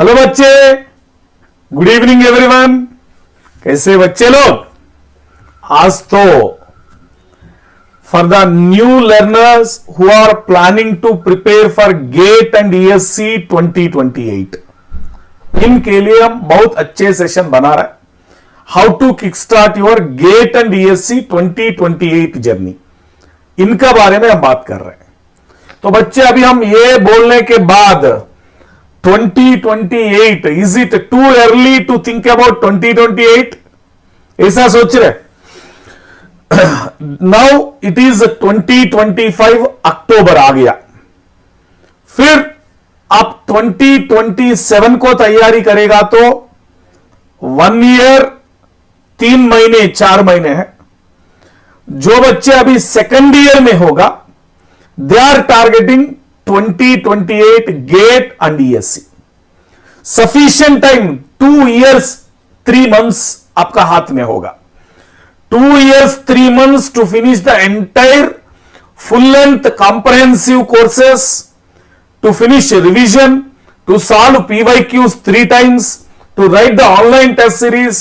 Hello बच्चे, good evening everyone. कैसे बच्चे लोग? आज तो for the new learners who are planning to prepare for GATE and ESC 2028, इनके लिए हम बहुत अच्छे सेशन बना रहे हैं। How to kick start your GATE and ESC 2028 journey, इनका बारे में हम बात कर रहे हैं। तो बच्चे, अभी हम ये बोलने के बाद 2028, is it too early to think about 2028? ऐसा सोच रहे? नाउ इट इज 2025, अक्टूबर आ गया। फिर आप 2027 को तैयारी करेगा तो 1 ईयर 3 महीने 4 महीने है। जो बच्चे अभी सेकंड ईयर में होगा, they are targeting 2028 GATE and ESC. Sufficient time 2 years 3 months आपका हाथ में होगा। 2 years 3 months to finish the entire full length comprehensive courses, to finish revision, to solve PYQs 3 times, to write the online test series।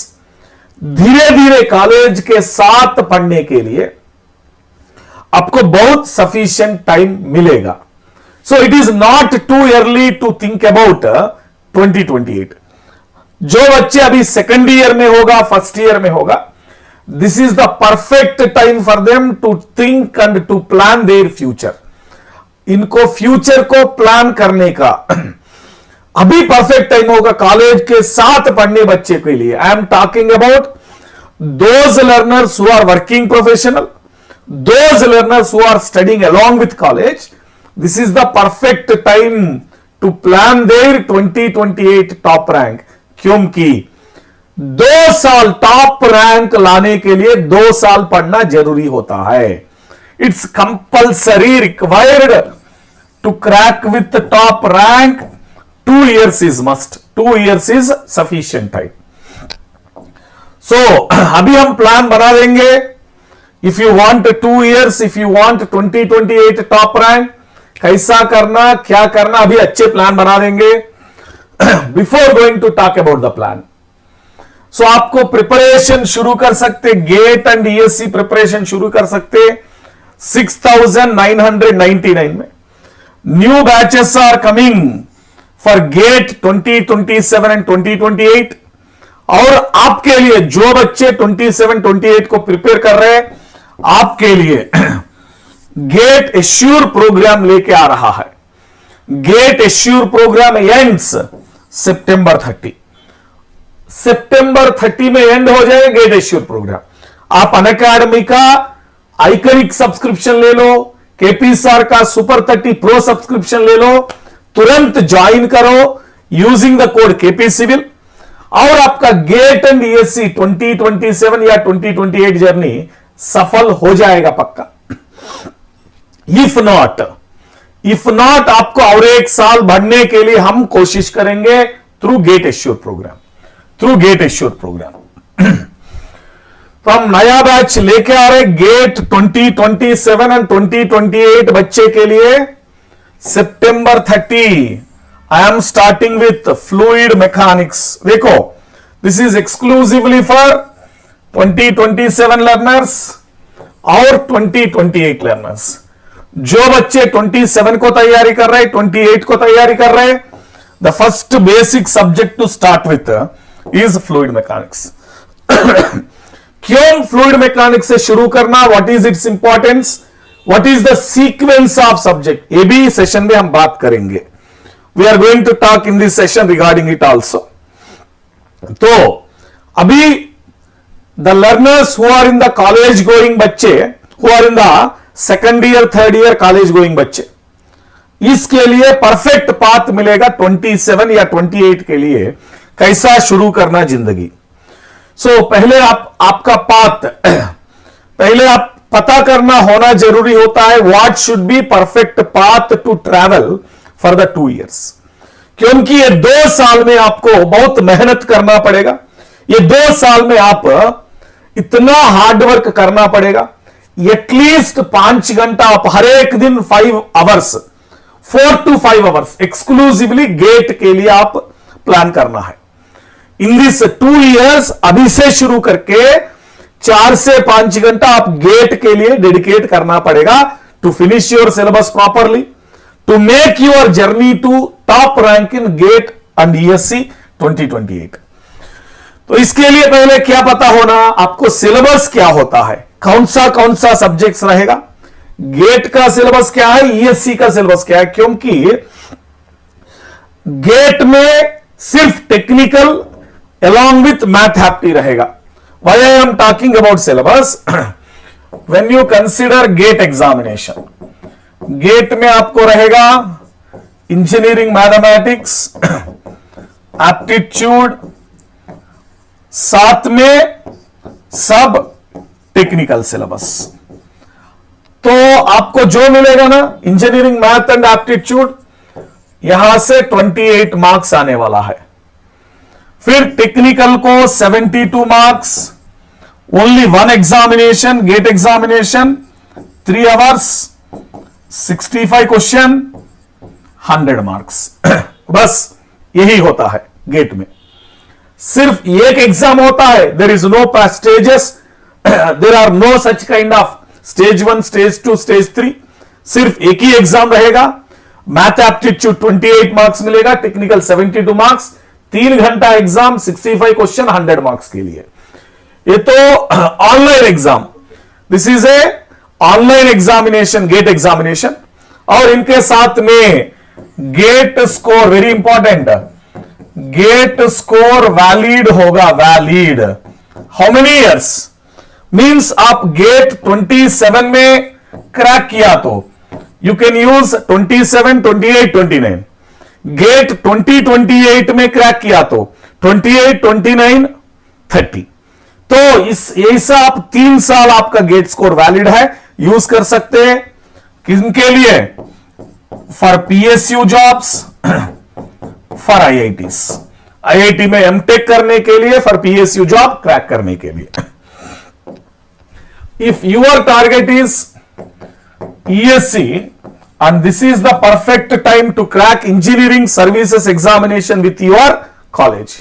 धीरे धीरे college के साथ पढ़ने के लिए आपको बहुत सफिशिएंट टाइम मिलेगा। So it is not too early to think about 2028। जो बच्चे अभी सेकंड ईयर में होगा, फर्स्ट ईयर में होगा, this is the perfect time for them to think and to plan their future. इनको फ्यूचर को प्लान करने का अभी परफेक्ट टाइम होगा कॉलेज के साथ पढ़ने बच्चे के लिए। I am talking about those learners who are working professional, those learners who are studying along with college। This is the perfect time to plan their 2028 top rank, क्योंकि 2 साल top rank लाने के लिए 2 साल पढ़ना जरूरी होता है। It's compulsory required to crack with top rank. 2 years is must, 2 years is sufficient time। So अभी हम प्लान बना देंगे। If you want 2 years, if you want 2028 top rank, कैसा करना, क्या करना, अभी अच्छे प्लान बना देंगे। Before going to talk about the plan, so आपको प्रिपरेशन शुरू कर सकते, गेट एंड ईएससी प्रिपरेशन शुरू कर सकते 6,999 में। New batches are coming for GATE 2027 and 2028। और आपके लिए जो बच्चे 27-28 को प्रिपेयर कर रहे हैं, आपके लिए गेट एश्योर प्रोग्राम लेके आ रहा है। GATE assure program ends September 30। सितंबर 30 में एंड हो जाएगा गेट एश्योर प्रोग्राम। आप अनअकैडमी का आइकनिक सब्सक्रिप्शन ले लो, केपी सर का सुपर 30 प्रो सब्सक्रिप्शन ले लो, तुरंत ज्वाइन करो using the code KP civil, और आपका गेट एंड ईएससी 2027 या 2028 जर्नी सफल हो जाएगा पक्का। इफ नॉट आपको और 1 साल बढ़ने के लिए हम कोशिश करेंगे थ्रू गेट एश्योर प्रोग्राम। तो हम नया बैच लेके आ रहे गेट 2027 एंड 2028 बच्चे के लिए। सितंबर 30 I am starting with fluid mechanics. देखो, this is exclusively for 2027 learners और 2028 लर्नर्स। जो बच्चे 27 को तैयारी कर रहे हैं, 28 को तैयारी कर रहे हैं, the first basic subject to start with is fluid mechanics. क्यों फ्लूइड मैकेनिक्स से शुरू करना? What is its importance, what is the sequence of subject, ये भी सेशन में हम बात करेंगे। We are going to talk in this session regarding it also. तो अभी the learners who are in the college going बच्चे, who are in the second year third year college going बच्चे, इसके लिए परफेक्ट पाथ मिलेगा 27 या 28 के लिए कैसा शुरू करना जिंदगी। सो पहले आपका पाथ पहले आप पता करना होना जरूरी होता है। What should be perfect path to travel for the 2 years, क्योंकि ये 2 साल में आपको बहुत मेहनत करना पड़ेगा। ये 2 साल में आप इतना हार्डवर्क करना पड़ेगा। एटलीस्ट 5 घंटा आप हर एक दिन 5 hours, 4 to 5 hours exclusively gate के लिए आप प्लान करना है। इन दिस 2 years अभी से शुरू करके 4 से 5 घंटा आप गेट के लिए डेडिकेट करना पड़ेगा to finish your syllabus properly, to make your journey to top rank in GATE and ESC 2028। तो इसके लिए पहले क्या पता होना, आपको सिलेबस क्या होता है, कौन सा सब्जेक्ट्स रहेगा, गेट का सिलेबस क्या है, ईएससी का सिलेबस क्या है। क्योंकि गेट में सिर्फ technical along with math aptitude रहेगा। Why I am talking about syllabus? When you consider GATE examination, GATE में आपको रहेगा इंजीनियरिंग मैथमेटिक्स, एप्टीट्यूड, साथ में सब टेक्निकल सिलेबस। तो आपको जो मिलेगा ना इंजीनियरिंग मैथ एंड एप्टीट्यूड, यहां से 28 मार्क्स आने वाला है। फिर टेक्निकल को 72 marks, only 1 examination, GATE examination, 3 hours, 65 question, 100 marks. बस यही होता है गेट में। सिर्फ एक एग्जाम होता है, there is no stages, there are no such kind of stage 1, stage 2, stage 3। सिर्फ एक ही एग्जाम रहेगा। मैथ एप्टीट्यूड 28 मार्क्स मिलेगा, टेक्निकल 72 मार्क्स, 3 घंटा एग्जाम, 65 क्वेश्चन, 100 मार्क्स के लिए। ये तो online exam, this is a online examination, GATE examination. और इनके साथ में GATE score, very important, GATE score valid होगा, valid. How many years, means आप गेट 27 में क्रैक किया तो यू कैन यूज 27, 28, 29। गेट 2028 में क्रैक किया तो 28, 29, 30। तो ऐसा आप 3 साल आपका गेट स्कोर वैलिड है, यूज कर सकते हैं। किनके लिए? For PSU jobs, for IITs, IIT में एमटेक करने के लिए, फॉर पीएसयू जॉब क्रैक करने के लिए। If your target is ESC and this is the perfect time to crack engineering services examination with your college,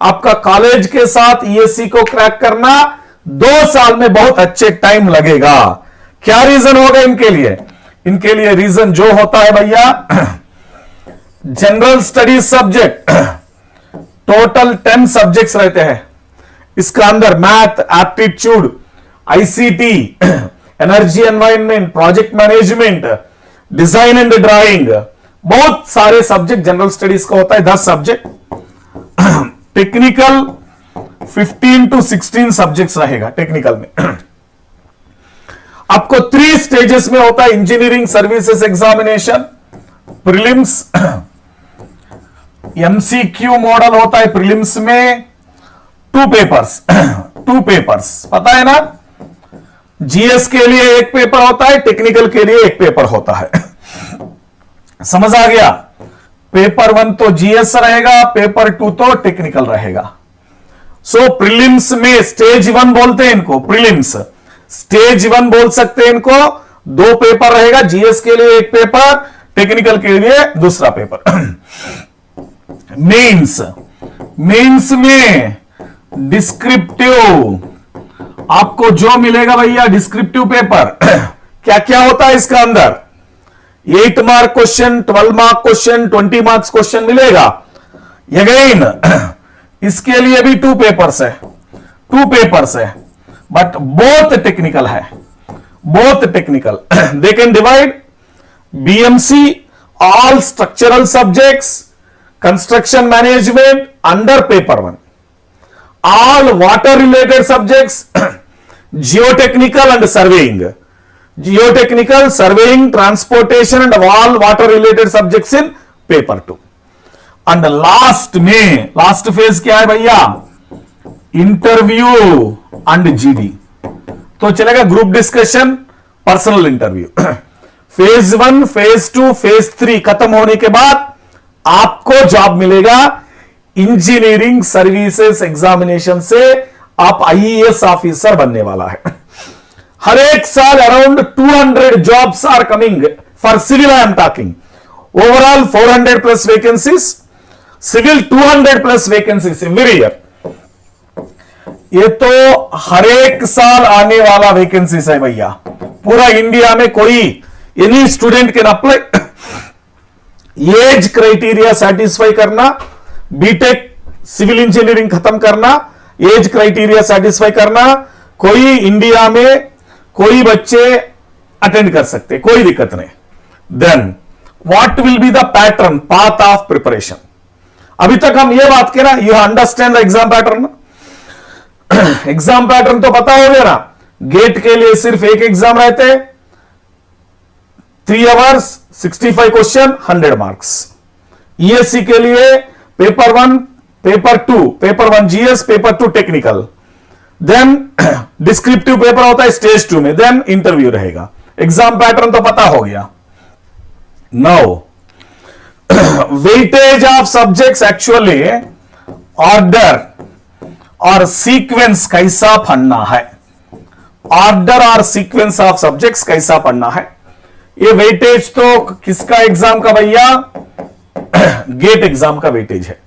आपका कॉलेज के साथ ESC को क्रैक करना 2 साल में बहुत अच्छे टाइम लगेगा। क्या रीजन होगा इनके लिए? इनके लिए रीजन जो होता है भैया, general studies subject total 10 subjects रहते हैं। इसका अंदर math, aptitude, ICT, energy environment, project management, design and drawing, बहुत सारे सब्जेक्ट जनरल स्टडीज का होता है, 10 सब्जेक्ट। टेक्निकल 15 to 16 सब्जेक्ट्स रहेगा टेक्निकल में। आपको 3 स्टेजेस में होता है engineering services examination, prelims, MCQ model होता है प्रीलिम्स में, 2 पेपर्स, 2 पेपर्स, पता है ना। जीएस के लिए 1 पेपर होता है, टेक्निकल के लिए 1 पेपर होता है। समझ आ गया? पेपर 1 तो जीएस रहेगा, पेपर 2 तो टेक्निकल रहेगा। सो प्रीलिम्स में स्टेज 1 बोलते हैं इनको, प्रीलिम्स स्टेज 1 बोल सकते हैं इनको। 2 पेपर रहेगा, जीएस के लिए 1 पेपर, टेक्निकल के लिए दूसरा पेपर। मेंस, मेंस में डिस्क्रिप्टिव आपको जो मिलेगा भैया, डिस्क्रिप्टिव पेपर। क्या क्या होता है इसका अंदर? 8 mark question, 12 mark question, 20 marks question मिलेगा। अगेन इसके लिए भी 2 पेपर्स है, 2 पेपर्स है, बट बोथ टेक्निकल है, both technical. They can divide BMC, all structural subjects, construction management under paper 1, all water related subjects, geotechnical and surveying, geotechnical, surveying, transportation and all water related subjects in paper 2। and last में last phase क्या है भैया? Interview and GD. तो चलेगा group discussion, personal interview. Phase 1, phase 2, phase 3 खत्म होने के बाद आपको जॉब मिलेगा इंजीनियरिंग सर्विसेज एग्जामिनेशन से। आप आईएएस ऑफिसर बनने वाला है। हर एक साल around 200 jobs are coming for civil, I am talking. Overall 400+ vacancies, civil 200 plus vacancy every year. ये तो हर एक साल आने वाला वैकेंसीज है भैया, पूरा इंडिया में कोई any student can apply. Age criteria satisfy करना, बीटेक सिविल इंजीनियरिंग खत्म करना, एज क्राइटेरिया सेटिस्फाई करना, कोई इंडिया में कोई बच्चे अटेंड कर सकते, कोई दिक्कत नहीं। Then what will be the pattern, path of preparation. अभी तक हम ये बात करें, you understand the exam pattern. Exam pattern तो पता हो गया ना, गेट के लिए सिर्फ एक एग्जाम रहते, 3 आवर्स 65 क्वेश्चन 100 मार्क्स। ईएससी के लिए paper 1, paper 2, paper 1 GS, paper 2 technical, then descriptive paper होता है स्टेज 2 में, देन इंटरव्यू रहेगा। एग्जाम पैटर्न तो पता हो गया। Now weightage of subjects actually order और सीक्वेंस कैसा पढ़ना है, ऑर्डर और सीक्वेंस ऑफ सब्जेक्ट्स कैसा पढ़ना है। ये वेटेज तो किसका एग्जाम का भैया, गेट एग्जाम का वेटेज है,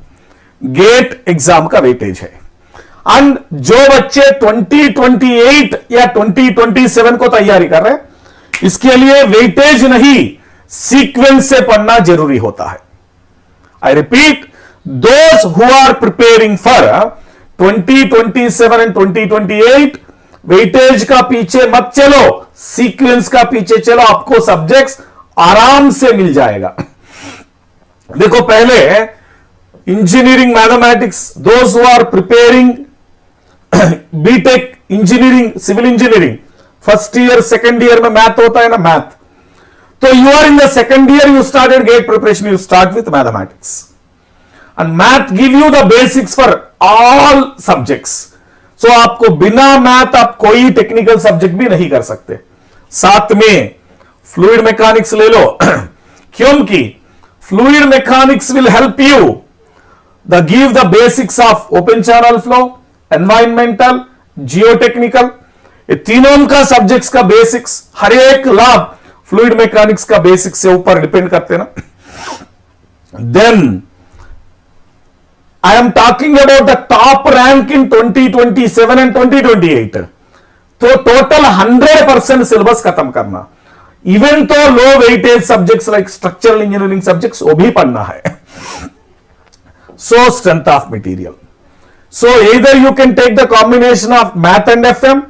गेट एग्जाम का वेटेज है। एंड जो बच्चे 2028 या 2027 को तैयारी कर रहे हैं, इसके लिए वेटेज नहीं सीक्वेंस से पढ़ना जरूरी होता है। I repeat, those who are preparing for 2027 and 2028 weightage का पीछे मत चलो, सीक्वेंस का पीछे चलो, आपको सब्जेक्ट्स आराम से मिल जाएगा। देखो पहले engineering mathematics, those who are preparing BTech engineering, civil engineering, first year second year में मैथ होता है ना, मैथ, तो you are in the second year, you started GATE preparation, you start with mathematics and math give you the basics for all subjects. So आपको बिना math आप कोई technical subject भी नहीं कर सकते। साथ में फ्लूइड मैकेनिक्स ले लो क्योंकि fluid mechanics will help you the give the basics of open channel flow, environmental, geotechnical, ये तीनों का सब्जेक्ट्स का बेसिक्स, हर एक लाभ फ्लूइड मैकेनिक्स का बेसिक्स से ऊपर डिपेंड करते ना। Then I am talking about the top rank in 2027 and 2028. तो टोटल 100% सिलेबस खत्म करना, इवन तो low weightage subjects like structural engineering subjects वो भी पढ़ना है। So strength of material, so either you can take the combination of math and FM,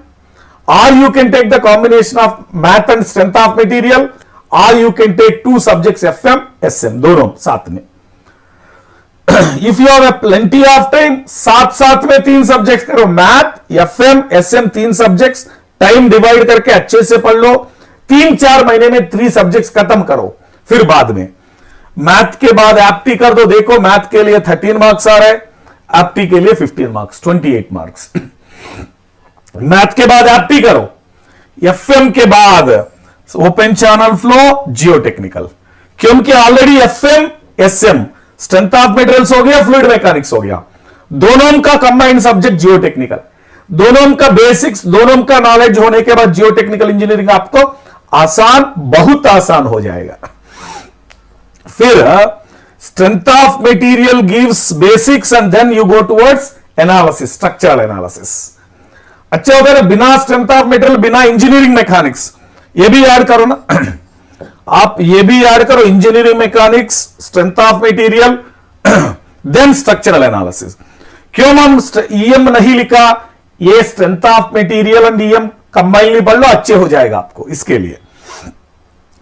or you can take the combination of math and strength of material, or you can take 2 subjects FM, SM, दोनों साथ में। If you have plenty of time, साथ साथ में 3 subject करो, math, FM, SM, 3 subjects time divide करके अच्छे से पढ़ लो, 3-4 महीने में 3 सब्जेक्ट्स खत्म करो। फिर बाद में मैथ के बाद एप्टी कर दो। देखो मैथ के लिए 13 मार्क्स आ रहा है, एप्टी के लिए 15 मार्क्स, 28 मार्क्स। मैथ के बाद एप्टी करो, एफएम के बाद open channel flow, geotechnical, क्योंकि already FM, SM, strength of materials हो गया, फ्लूइड मैकेनिक्स हो गया, दोनों का कंबाइंड सब्जेक्ट जियो टेक्निकल, दोनों का बेसिक्स, दोनों का नॉलेज होने के बाद जियो टेक्निकल इंजीनियरिंग आपको आसान, बहुत आसान हो जाएगा। फिर strength of material gives basics and then you go towards analysis, structural analysis. अच्छा होता है बिना स्ट्रेंथ ऑफ मटेरियल, बिना इंजीनियरिंग मैकेनिक्स, ये भी ऐड करो ना आप, ये भी ऐड करो, engineering mechanics, strength of material, then structural analysis. क्यों हम ईएम नहीं लिखा, ये strength of material and EM combinedly पढ़ लो, अच्छे हो जाएगा आपको इसके लिए।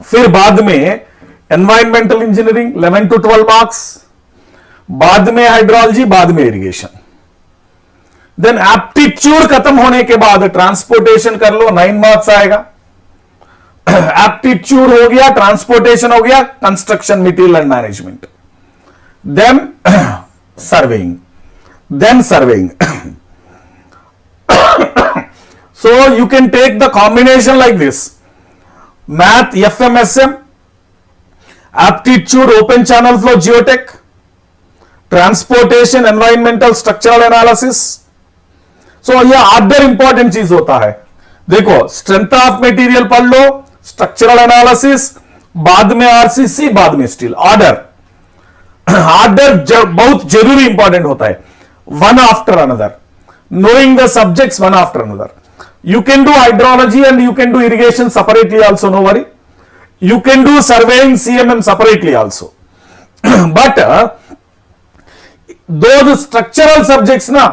फिर बाद में एनवायरमेंटल इंजीनियरिंग 11 to 12 मार्क्स, बाद में हाइड्रोलॉजी, बाद में इरिगेशन। देन एप्टीट्यूड खत्म होने के बाद ट्रांसपोर्टेशन कर लो, 9 मार्क्स आएगा। एप्टीट्यूड हो गया, ट्रांसपोर्टेशन हो गया, construction material and management, then surveying, then surveying. So you can take the combination like this, math, FMSM, aptitude, open channel flow, geotech, transportation, environmental, structural analysis. So ये order important चीज होता है। देखो strength of material पढ़ लो, structural analysis, बाद में RCC, बाद में स्टील, ऑर्डर। ऑर्डर बहुत जरूरी इंपॉर्टेंट होता है, one after another, knowing the subjects one after another. You can do hydrology and you can do irrigation separately also, no worry. You can do surveying CMM separately also. But those structural subjects ना,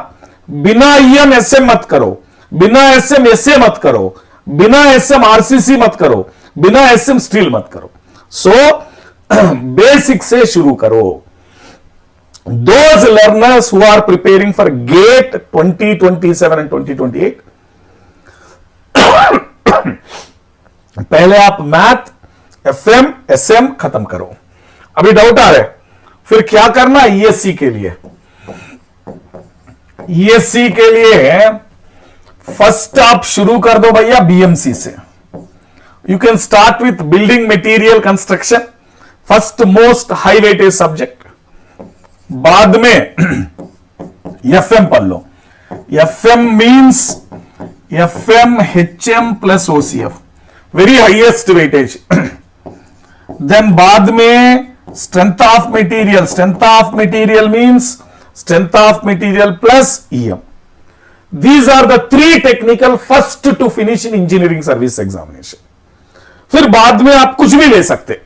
बिना EM SM मत करो, बिना SM SA मत करो, बिना SM RCC मत करो, बिना SM स्टील मत करो. So बेसिक से शुरू करो. Those learners who are preparing for GATE 2027 and 2028, पहले आप मैथ, FM, SM खत्म करो. अभी डाउट आ रहा है, फिर क्या करना ESC के लिए? ESC के लिए फर्स्ट आप शुरू कर दो भैया BMC से. You can start with building material construction, first most high weightage subject. बाद में FM पढ़ लो. FM means FM HM plus OCF, very highest weightage. Then बाद में strength of material. Strength of material means strength of material plus EM. These are the three technical first to finish in engineering service examination. फिर बाद में आप कुछ भी ले सकते.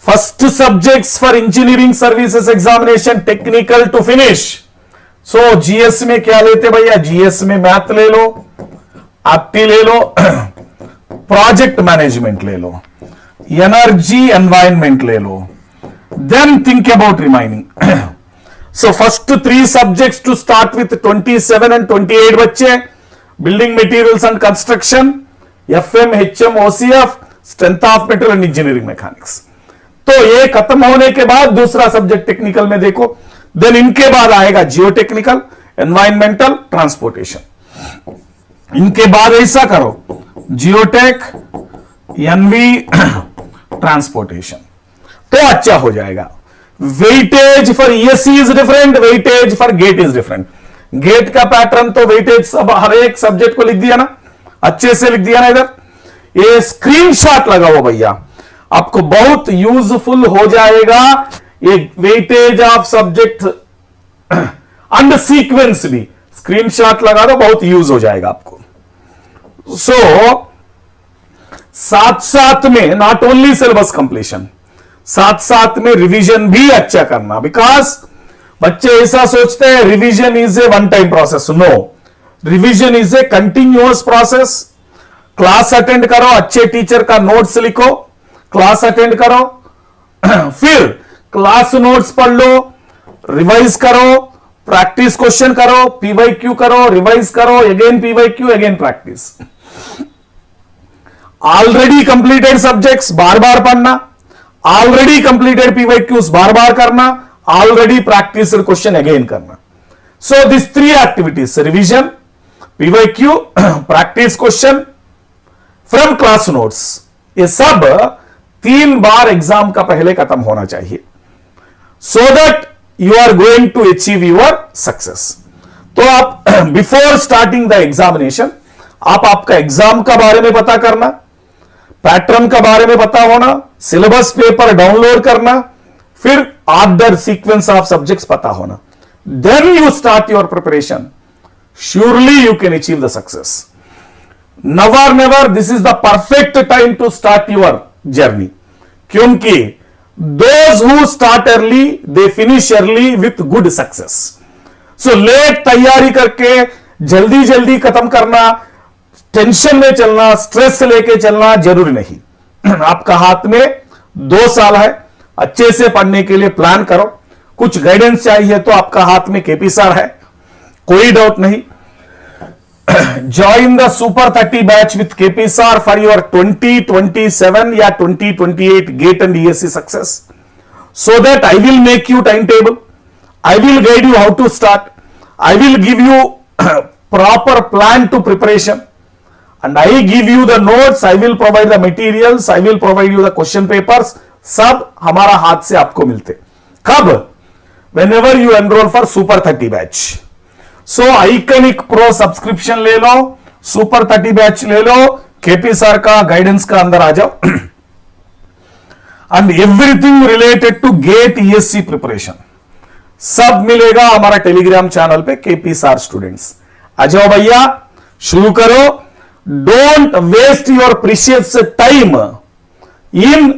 First subjects for engineering services examination technical to finish. So GS में क्या लेते भैया? GS में मैथ ले लो, एप्टी ले लो, प्रोजेक्ट मैनेजमेंट ले लो, एनर्जी एनवायरनमेंट ले लो. Then think about remaining. So first three subjects to start with 27 and 28 बच्चे, building materials and construction, FM, HM, OCF, strength of material and engineering mechanics. तो ये खत्म होने के बाद दूसरा सब्जेक्ट टेक्निकल में देखो. देन इनके बाद आएगा जियो टेक्निकल, एनवायरमेंटल, ट्रांसपोर्टेशन. इनके बाद ऐसा करो, जियोटेक, एनवी, ट्रांसपोर्टेशन, तो अच्छा हो जाएगा. Weightage for ESC is different, weightage for GATE is different. GATE का पैटर्न तो वेटेज सब हर एक सब्जेक्ट को लिख दिया ना, अच्छे से लिख दिया ना. इधर ये स्क्रीनशॉट लगाओ भैया, आपको बहुत यूजफुल हो जाएगा. ये weightage of subject and sequence भी स्क्रीनशॉट लगा दो, बहुत यूज हो जाएगा आपको. सो साथ साथ में नॉट ओनली सिलेबस कंप्लीशन, साथ साथ में रिवीजन भी अच्छा करना. बिकॉज बच्चे ऐसा सोचते हैं revision is a one time process. No, revision is a continuous process. Class attend करो, अच्छे टीचर का नोट्स लिखो, क्लास अटेंड करो, फिर क्लास नोट्स पढ़ लो, रिवाइज करो, प्रैक्टिस क्वेश्चन करो, PYQ करो, रिवाइज करो, again PYQ, again practice. Already completed subjects बार बार पढ़ना, ऑलरेडी कंप्लीटेड PYQs बार बार करना, ऑलरेडी प्रैक्टिस क्वेश्चन अगेन करना. So this three activities, revision, PYQ, practice question from class notes, ये सब 3 बार एग्जाम का पहले खत्म होना चाहिए. So that you are going to achieve your success. तो आप बिफोर स्टार्टिंग द एग्जामिनेशन आप आपका एग्जाम का बारे में पता करना, पैटर्न का बारे में पता होना, सिलेबस पेपर डाउनलोड करना, फिर ऑर्डर सीक्वेंस ऑफ सब्जेक्ट्स पता होना. Then you start your preparation. Surely you can achieve the success. Never never this is the perfect time to start your journey. क्योंकि those who start early they finish early with good success. So late तैयारी करके जल्दी जल्दी खत्म करना, tension में चलना, stress लेके चलना जरूरी नहीं. आपका हाथ में 2 साल है, अच्छे से पढ़ने के लिए प्लान करो. कुछ गाइडेंस चाहिए तो आपका हाथ में KP सर है, कोई डाउट नहीं. Join the Super 30 batch with KP sir for your 2027 या 2028 GATE and ESC success. So that I will make you timetable, I will guide you how to start, I will give you proper plan to preparation, and I give you the notes, I will provide the materials, I will provide you the question papers. सब हमारा हाथ से आपको मिलते. कब? Whenever you enroll for Super 30 batch. So iconic pro subscription ले लो, super 30 batch ले लो, KP सर का गाइडेंस का अंदर आ जाओ. And everything related to GATE ESC preparation सब मिलेगा हमारा टेलीग्राम चैनल पे केपीसार स्टूडेंट्स। आ जाओ भैया, शुरू करो। Don't waste your precious time in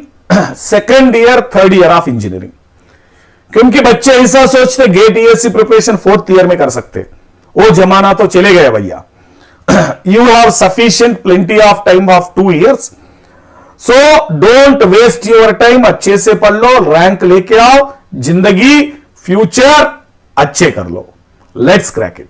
second year third year of engineering, क्योंकि बच्चे ऐसा सोचते GATE ESC preparation fourth year में कर सकते, वो जमाना तो चले गए भैया। You have sufficient plenty of time of 2 years, so don't waste your time. अच्छे से पढ़ लो, रैंक लेके आओ, जिंदगी फ्यूचर अच्छे कर लो। Let's crack it.